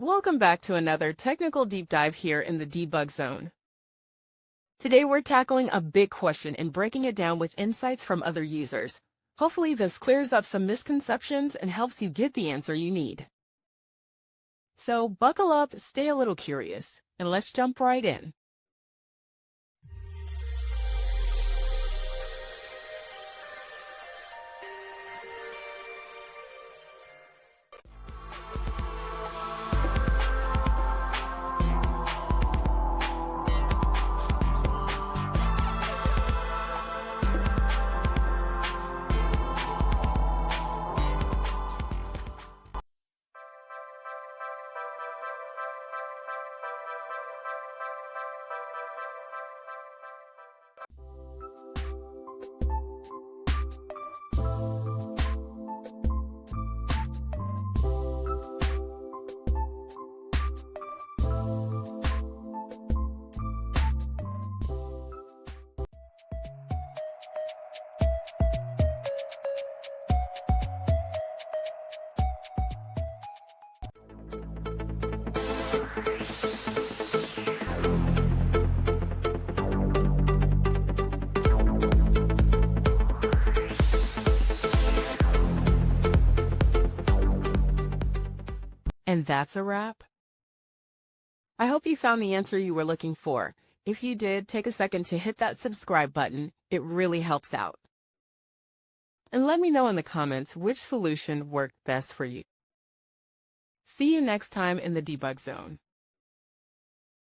Welcome back to another technical deep dive here in the debug zone. Today we're tackling a big question and breaking it down with insights from other users. Hopefully this clears up some misconceptions and helps you get the answer you need. So buckle up, stay a little curious, and let's jump right in. And that's a wrap. I hope you found the answer you were looking for. If you did, take a second to hit that subscribe button. It really helps out. And let me know in the comments which solution worked best for you. See you next time in the debug zone.